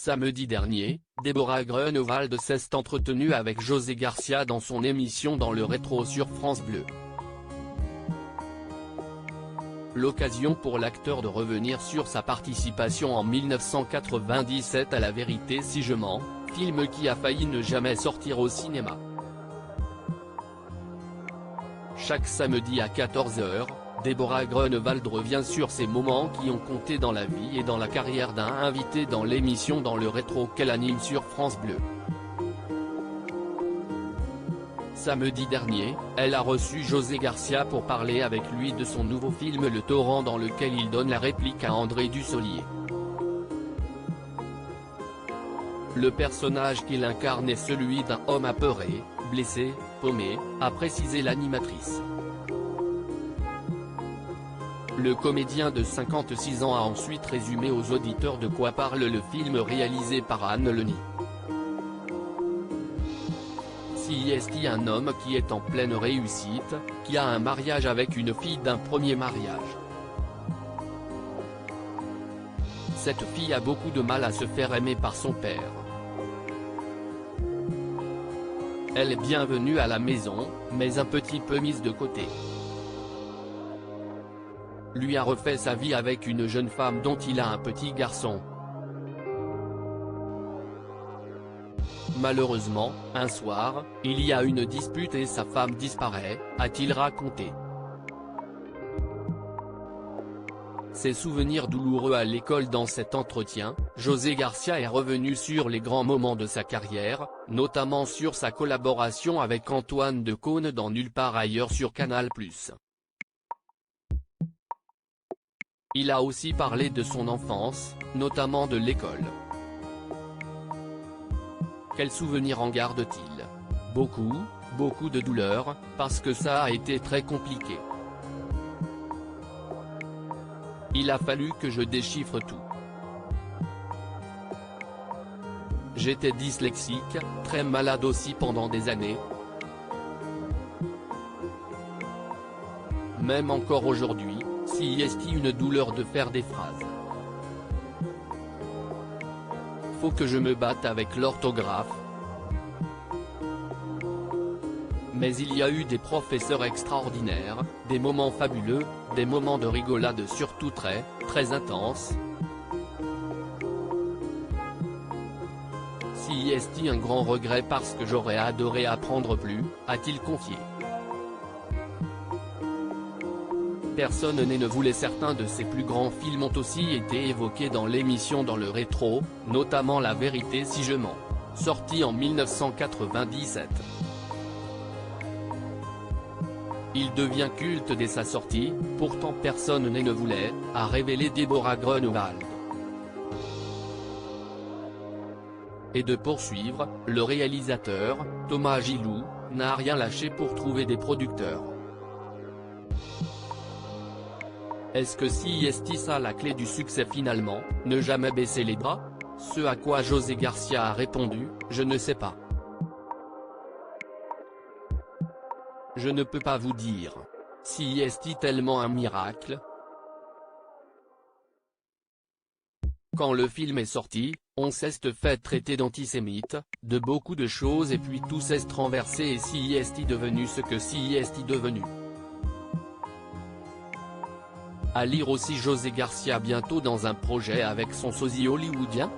Samedi dernier, Déborah Grunewald s'est entretenue avec José Garcia dans son émission Dans le rétro sur France Bleu. L'occasion pour l'acteur de revenir sur sa participation en 1997 à La vérité si je mens, film qui a failli ne jamais sortir au cinéma. Chaque samedi à 14 h, Déborah Grunewald revient sur ces moments qui ont compté dans la vie et dans la carrière d'un invité dans l'émission Dans le rétro qu'elle anime sur France Bleu. Samedi dernier, elle a reçu José Garcia pour parler avec lui de son nouveau film Le Torrent dans lequel il donne la réplique à André Dussolier. Le personnage qu'il incarne est celui d'un homme apeuré, blessé, paumé, a précisé l'animatrice. Le comédien de 56 ans a ensuite résumé aux auditeurs de quoi parle le film réalisé par Anne Leni. CIST, un homme qui est en pleine réussite, qui a un mariage avec une fille d'un premier mariage. Cette fille a beaucoup de mal à se faire aimer par son père. Elle est bienvenue à la maison, mais un petit peu mise de côté. Lui a refait sa vie avec une jeune femme dont il a un petit garçon. Malheureusement, un soir, il y a une dispute et sa femme disparaît, a-t-il raconté. Ses souvenirs douloureux à l'école. Dans cet entretien, José Garcia est revenu sur les grands moments de sa carrière, notamment sur sa collaboration avec Antoine Decaune dans Nulle part ailleurs sur Canal+. Il a aussi parlé de son enfance, notamment de l'école. Quels souvenirs en garde-t-il? Beaucoup de douleur, parce que ça a été très compliqué. Il a fallu que je déchiffre tout. J'étais dyslexique, très malade aussi pendant des années. Même encore aujourd'hui, s'il y a une douleur de faire des phrases. Faut que je me batte avec l'orthographe. Mais il y a eu des professeurs extraordinaires, des moments fabuleux, des moments de rigolade surtout très intenses. Si est un grand regret parce que j'aurais adoré apprendre plus, a-t-il confié. Personne ne voulait. Certains de ses plus grands films ont aussi été évoqués dans l'émission Dans le rétro, notamment La vérité si je mens, sorti en 1997. Il devient culte dès sa sortie, pourtant personne ne voulait, a révélé Déborah Grunewald. Et de poursuivre, le réalisateur, Thomas Gilou, n'a rien lâché pour trouver des producteurs. Est-ce que CIST a la clé du succès finalement, ne jamais baisser les bras? Ce à quoi José Garcia a répondu, je ne sais pas. Je ne peux pas vous dire. CIST tellement un miracle. Quand le film est sorti, on s'est fait traiter d'antisémite, de beaucoup de choses et puis tout s'est renversé et CIST devenu ce que CIST devenu. À lire aussi José Garcia bientôt dans un projet avec son sosie hollywoodien.